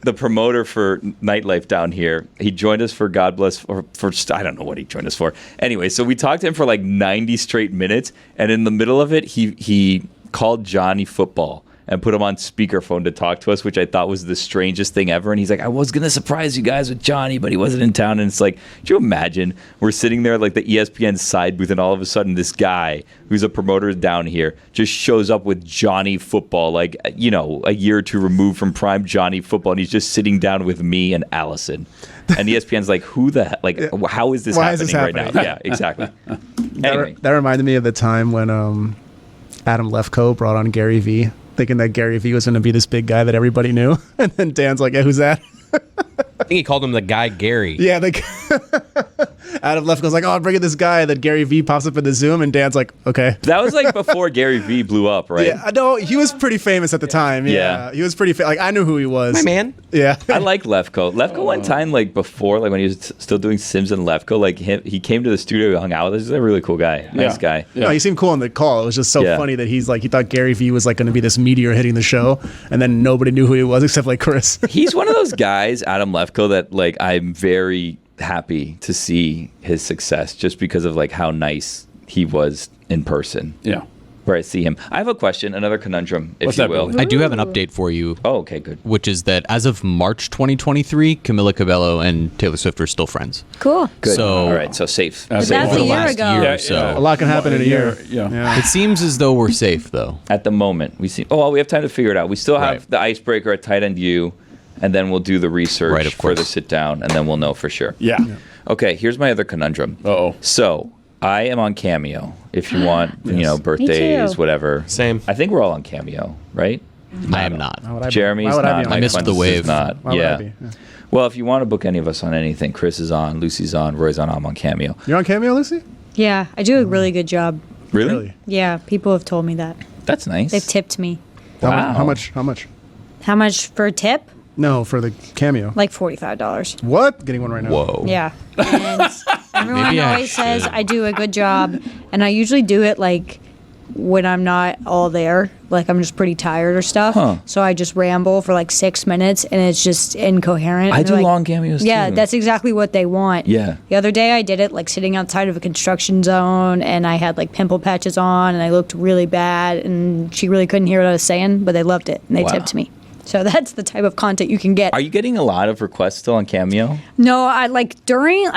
the promoter for nightlife down here. He joined us for God Bless, or for I don't know what he joined us for. Anyway, so we talked to him for like 90 straight minutes, and in the middle of it, he called Johnny Football and put him on speakerphone to talk to us, which I thought was the strangest thing ever. And he's like, I was going to surprise you guys with Johnny, but he wasn't in town. And it's like, could you imagine? We're sitting there like the ESPN side booth, and all of a sudden this guy who's a promoter down here just shows up with Johnny Football, like, a year or two removed from prime Johnny Football. And he's just sitting down with me and Allison. And ESPN's like, who the heck? Like, how is this Why happening is this right now? happening? Yeah, exactly. Anyway. That reminded me of the time when Adam Lefkoe brought on Gary Vee, thinking that Gary Vee was going to be this big guy that everybody knew. And then Dan's like, yeah, who's that? I think he called him the guy Gary. Yeah, like Adam Lefkoe's like, oh, I'm bringing this guy. Then Gary Vee pops up in the Zoom, and Dan's like, okay. That was like before Gary Vee blew up, right? Yeah, no, he was pretty famous at the time. Yeah. He was pretty like I knew who he was. My man. Yeah. I like Lefkoe. Lefkoe one time, like before, like when he was still doing Sims and Lefkoe, like he came to the studio, he hung out with us. He's a really cool guy, nice guy. No, he seemed cool on the call. It was just so Yeah. funny that he's like he thought Gary Vee was like going to be this meteor hitting the show, and then nobody knew who he was except like Chris. He's one of those guys, Adam Lefkoe, that like I'm very happy to see his success just because of like how nice he was in person. Yeah. Where I see him. I have a question, another conundrum, if What's you that, will. Billy? I do have an update for you, Oh, okay, good. which is that as of March 2023, Camila Cabello and Taylor Swift are still friends. Cool. Good. So- all right, so safe. That's Safe That's for a the year last ago. year Yeah, or so. A lot can happen in a year. Yeah. It seems as though we're safe, though. At the moment, we see. Oh, well, we have time to figure it out. We still have Right. the icebreaker at tight end U, and then we'll do the research Right, of for the course. sit down, and then we'll know for sure. Yeah. Okay, here's my other conundrum. Uh-oh. So I am on Cameo. If you want, birthdays, too. whatever. Same. I think we're all on Cameo, right? I am not. Why would I be- Jeremy's why would I not. be on Mike I missed the Fuentes wave. is not. Why would I Yeah. be? Yeah. Well, if you want to book any of us on anything, Chris is on, Lucy's on, Roy's on. I'm on Cameo. You're on Cameo, Lucy? Yeah, I do a really good job. Really? Yeah, people have told me that. That's nice. They've tipped me. Wow. How much? How much for a tip? No, for the Cameo. Like $45. What? Getting one right now. Whoa. Yeah. And everyone Maybe I always says should. I do a good job, and I usually do it like when I'm not all there, like I'm just pretty tired or stuff. Huh. So I just ramble for like 6 minutes, and it's just incoherent. I And do they're like, long cameos Yeah, too. that's exactly what they want. Yeah. The other day I did it like sitting outside of a construction zone, and I had like pimple patches on, and I looked really bad, and she really couldn't hear what I was saying, but they loved it, and they Wow. tipped me. So that's the type of content you can get. Are you getting a lot of requests still on Cameo? No, I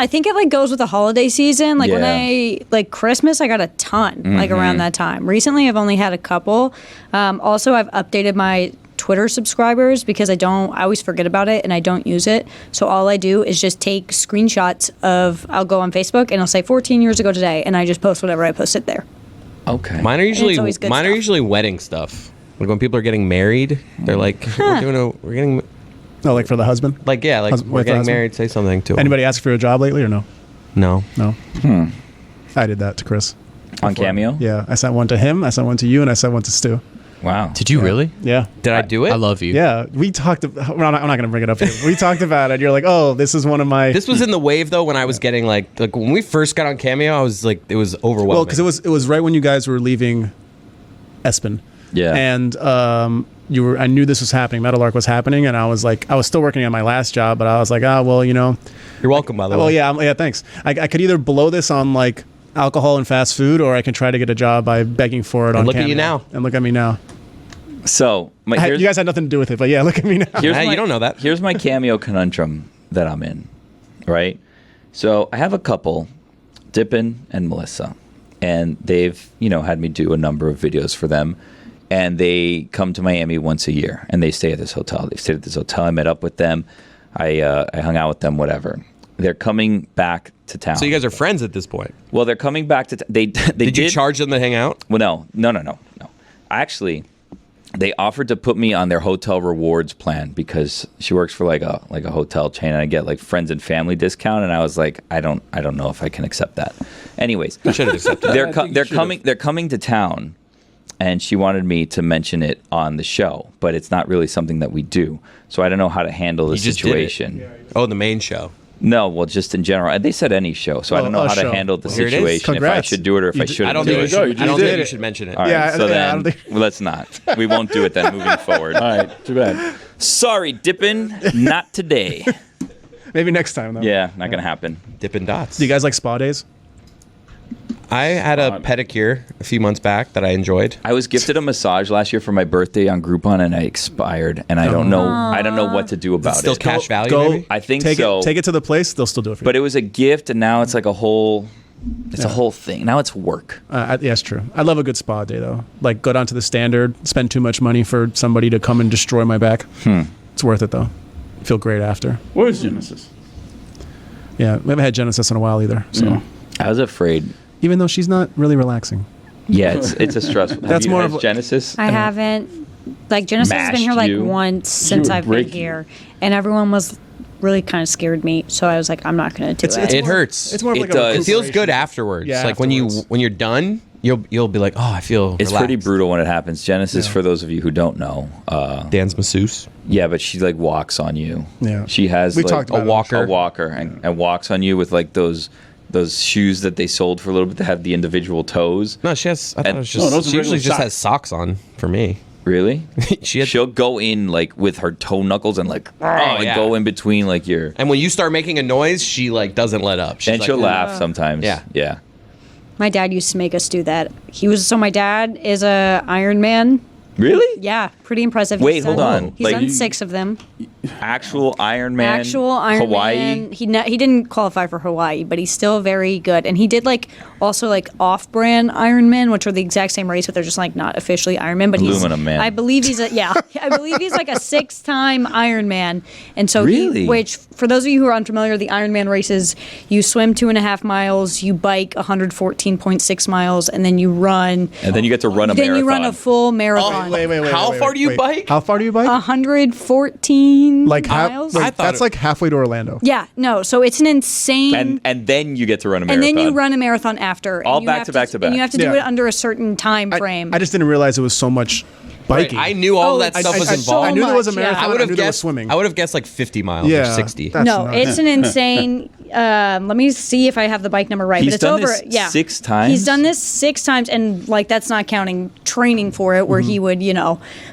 think it like goes with the holiday season. Like when Yeah. I like Christmas, I got a ton like around that time. Recently, I've only had a couple. Also, I've updated my Twitter subscribers because I always forget about it and I don't use it. So all I do is just take screenshots I'll go on Facebook and I'll say 14 years ago today, and I just post whatever I posted there. Okay. Mine are usually always good mine are stuff. usually wedding stuff. Like when people are getting married, they're like, we're getting Oh, like for the husband? like yeah, like Husband- we're wife or getting husband? married. Say something to 'em. Anybody ask for a job lately or no? No. No. I did that to Chris. On Cameo? Yeah, I sent one to him, I sent one to you, and I sent one to Stu. Wow. Did you really? Yeah. Did I do it? I love you. Yeah, we talked. I'm not going to bring it up here. We talked about it. You're like, oh, this is one of my. This was in the wave though when I was getting like when we first got on Cameo, I was like it was overwhelming. well, because it was right when you guys were leaving Espen. Yeah. And I knew this was happening. Metal was happening, and I was like, I was still working on my last job, but I was like, well, You're welcome, by the way. well, yeah, thanks. I could either blow this on like alcohol and fast food, or I can try to get a job by begging for it on look at you Cameo. now. And look at me now. So, You guys had nothing to do with it, but yeah, look at me now. Hey, you don't know that. Here's my Cameo conundrum that I'm in, right? So I have a couple, Dippin and Melissa, and they've, had me do a number of videos for them, and they come to Miami once a year, and they stay at this hotel. They stayed at this hotel. I met up with them. I hung out with them, whatever. They're coming back to town. So you guys are friends at this point. Well, they're coming back to they Did you charge them to hang out? Well, no. Actually, they offered to put me on their hotel rewards plan because she works for like a hotel chain, and I get like friends and family discount. And I was like, I don't know if I can accept that. Anyways, I should have accepted. they're coming to town, and she wanted me to mention it on the show, but it's not really something that we do. So I don't know how to handle the You just did it. situation. Oh, the main show. No, well, just in general. They said any show, so I don't know a how show. to handle the Well, here it is. situation. If I Congrats. should do it or if I shouldn't I don't do think it. you should. You I don't did think you it. should mention it. All right, Yeah, so I then don't think- well, let's not. We won't do it then moving forward. All right, too bad. Sorry, Dippin, not today. Maybe next time, though. Yeah, not gonna happen. Dippin' Dots. Do you guys like spa days? I had a pedicure a few months back that I enjoyed. I was gifted a massage last year for my birthday on Groupon, and I expired, and I don't know. I don't know what to do about Still it. cash value, Go- maybe? I think Take so. it to the place. They'll still do it for you. But it was a gift, and now it's like a whole. It's a whole thing. Now it's work. Yeah, it's true. I love a good spa day, though. Like, go down to the Standard, spend too much money for somebody to come and destroy my back. It's worth it, though. Feel great after. Where's Genesis? Yeah, we haven't had Genesis in a while either. So, I was afraid. even though she's not really relaxing. Yeah, it's a stressful. That's more has of a- Genesis. I haven't. Like Genesis has been here Mashed like you. once since would I've been break you. here, and everyone was really kind of scared me. So I was like, I'm not going to do it. It hurts. It's more of It like does. a It feels good recuperation. afterwards. Yeah, like afterwards. when you're done, you'll be like, oh, I feel. It's relaxed. pretty brutal when it happens. Genesis, for those of you who don't know, Dan's masseuse. yeah, but she like walks on you. Yeah. She has We like talked about a it. walker, and walks on you with like those shoes that they sold for a little bit that have the individual toes. No, she has. I thought And- it was No, just. those are she usually regular just has socks on for me. Really? She had, She'll go in like with her toe knuckles and like and yeah. go in between like your and when you start making a noise, she like doesn't let up. She's and like, she'll laugh sometimes. Yeah. Yeah. My dad used to make us do that. My dad is a Iron Man. Really? Yeah, pretty impressive. Wait, He's hold done- on. He's Like, done you- 6 of them. Actual Iron Man. Actual Iron Hawaii. Man. He didn't qualify for Hawaii, but he's still very good. And he did like also like off-brand Iron Man, which are the exact same race, but they're just like not officially Iron Man. But Aluminum Man. I believe he's like a 6-time Iron Man. And so Really? which for those of you who are unfamiliar, the Iron Man races, you swim 2.5 miles, you bike 114.6 miles, and then you run. And then you get to run a Then marathon. you run a full marathon. Wait. How far do you bike? How far do you bike? 114 like miles. wait, I thought that's it- like halfway to Orlando. Yeah, no. So it's an insane. and then you get to run a And marathon. then you run a marathon after. All and you back have to back to back. And you have to do Yeah. it under a certain time frame. I just didn't realize it was so much biking. I knew all that stuff was involved. I knew there was a much, yeah. marathon. I would have knew there was guessed swimming. I would have guessed like 50 miles or 60. that's No, nuts. it's an insane. Let me see if I have the bike number right. He's but it's done over. this 6 times? He's done this 6 times, and like that's not counting training for it, where he would,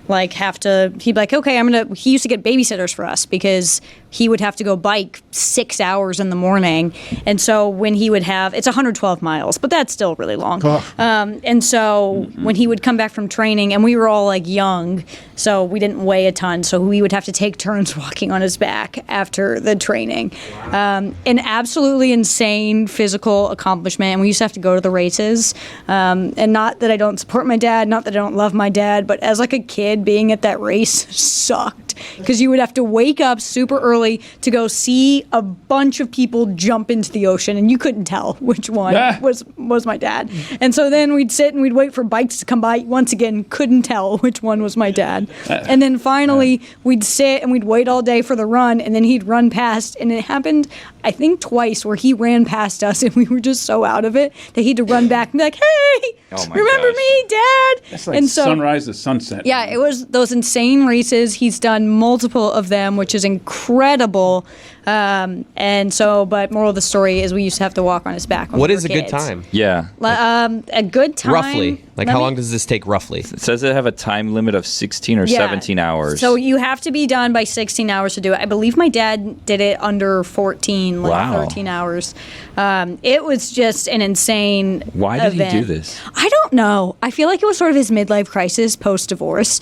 like have to. He'd be like, okay, He used to get babysitters for us because he would have to go bike 6 hours in the morning, and so when he would have, it's 112 miles, but that's still really long. And so when he would come back from training, and we were all like young, so we didn't weigh a ton, so we would have to take turns walking on his back after the training. An absolutely insane physical accomplishment, and we used to have to go to the races. And not that I don't support my dad, not that I don't love my dad, but as like a kid, being at that race sucked because you would have to wake up super early to go see a bunch of people jump into the ocean, and you couldn't tell which one was my dad. And so then we'd sit and we'd wait for bikes to come by. Once again, couldn't tell which one was my dad. And then finally we'd sit and we'd wait all day for the run, and then he'd run past, and it happened I think twice where he ran past us and we were just so out of it that he had to run back and be like, hey, remember me, Dad? That's like and so, sunrise to sunset. yeah, it was those insane races. He's done multiple of them, which is incredible. And so, but moral of the story is we used to have to walk on his back. When What we is were a good kids. time? Yeah. A good time. Roughly. Like, how long does this take roughly? It says they have a time limit of 16 or 17 hours. So you have to be done by 16 hours to do it. I believe my dad did it under 14, like Wow. 13 hours. It was just an insane Why did event. he do this? I don't know. I feel like it was sort of his midlife crisis post-divorce,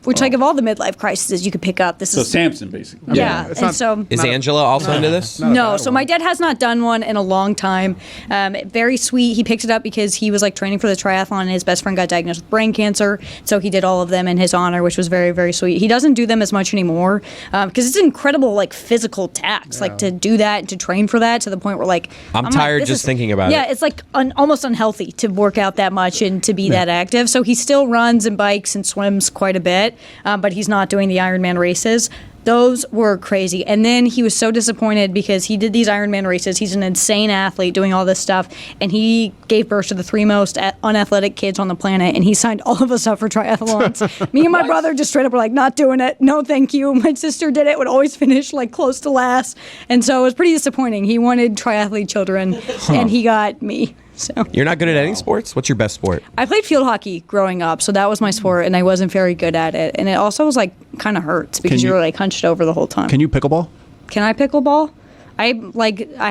which like of all the midlife crises you could pick up, this So is... Samson, basically. Yeah, it's and not- so... Is Angela also into this? No, so my dad has not done one in a long time. Very sweet. He picked it up because he was like training for the triathlon and his best friend got diagnosed with brain cancer. So he did all of them in his honor, which was very, very sweet. He doesn't do them as much anymore because it's an incredible like physical tax, like to do that, to train for that to the point where like I'm like, tired this just is- thinking about Yeah, it. it's like almost unhealthy to work out that much and to be that active. So he still runs and bikes and swims quite a bit, but he's not doing the Ironman races. Those were crazy. And then he was so disappointed because he did these Ironman races. He's an insane athlete doing all this stuff. And he gave birth to the 3 most unathletic kids on the planet. And he signed all of us up for triathlons. Me and my brother just straight up were like, not doing it. No, thank you. My sister did it, would always finish like close to last. And so it was pretty disappointing. He wanted triathlete children and he got me. So You're not good at any sports? What's your best sport? I played field hockey growing up, so that was my sport, and I wasn't very good at it. And it also was like kind of hurts because you- you were like hunched over the whole time. Can you pickleball? Can I pickleball? I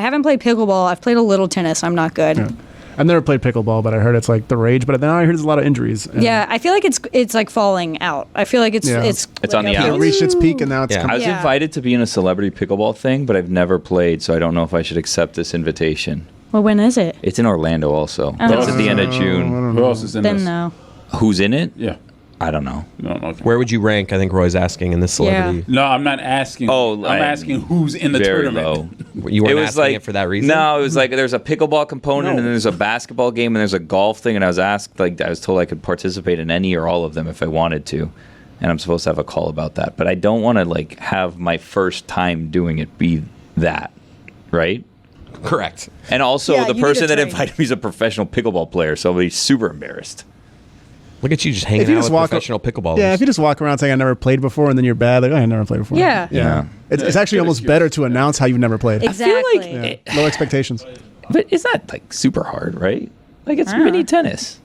haven't played pickleball. I've played a little tennis. I'm not good. Yeah. I've never played pickleball, but I heard it's like the rage. But then I heard there's a lot of injuries. And Yeah, I feel like it's like falling out. I feel like it's Yeah. it's It's on the like a- outs. It reached its peak, and now it's Yeah. coming. I was Yeah. invited to be in a celebrity pickleball thing, but I've never played, so I don't know if I should accept this invitation. Well, when is it? It's in Orlando also. That's at the end of June. Who else is in Then this? no. Who's in it? Yeah. I don't know. No, okay. Where would you rank? I think Roy's asking in this celebrity. No, I'm not asking. Oh, I'm asking who's in the Very tournament. low. You weren't It was asking like it for that reason? No, it was like there's a pickleball component No. and then there's a basketball game and there's a golf thing, and I was asked, like I was told I could participate in any or all of them if I wanted to, and I'm supposed to have a call about that, but I don't want to like have my first time doing it be that, right? Correct. And also Yeah, the you need person to that train. invited me is a professional pickleball player, so I'll be super embarrassed. Look at you just hanging If you out just with walk, professional pickleballers. yeah, if you just walk around saying I never played before, and then you're bad, like I never played before. Yeah. Yeah. It's actually almost better to announce how you've never played. Exactly. Yeah. Low expectations. But it's not like super hard, right? Like it's Uh-huh. mini tennis.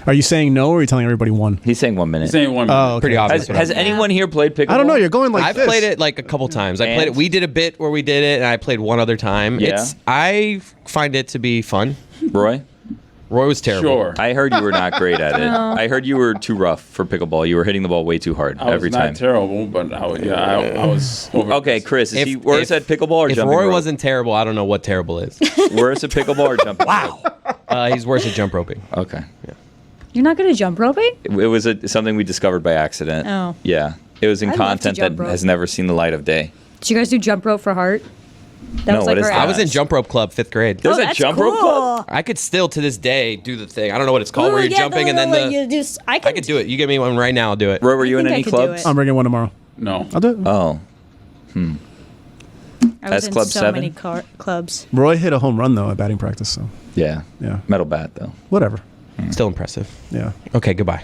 Are you saying no, or are you telling everybody one? He's saying 1 minute. Saying one. Oh, okay. Pretty obvious. Has anyone here played pickleball? I don't know. You're going like I've this. played it like a couple times. I played it. And? We did a bit where we did it, and I played one other time. Yeah. I find it to be fun. Roy? Roy was terrible. Sure. I heard you were not great at it. I heard you were too rough for pickleball. You were hitting the ball way too hard I was every not time. terrible, but I was. Over Okay, Chris, is he worse at pickleball or if jumping Roy rope? wasn't terrible, I don't know what terrible is. Worse at pickleball or jumping rope? He's worse at jump roping. Okay. You're not good at jump roping? It was something we discovered by accident. Oh. Yeah. It was in I'd love to content that jump rope. has never seen the light of day. Did you guys do jump rope for heart? That No, was what like is our that? I was in jump rope club 5th grade. There's a that's jump rope club? I could still to this day do the thing. I don't know what it's called, where you're jumping and then I I could do it. You give me one right now, I'll do it. Roy, were you in think I any could do clubs? it. I'm bringing one tomorrow. No. I'll do it. Oh. I was That's in Club so 7? many clubs. Roy hit a home run though at batting practice, so Yeah. yeah, Metal bat, though. whatever. Still impressive. Yeah. Okay, goodbye.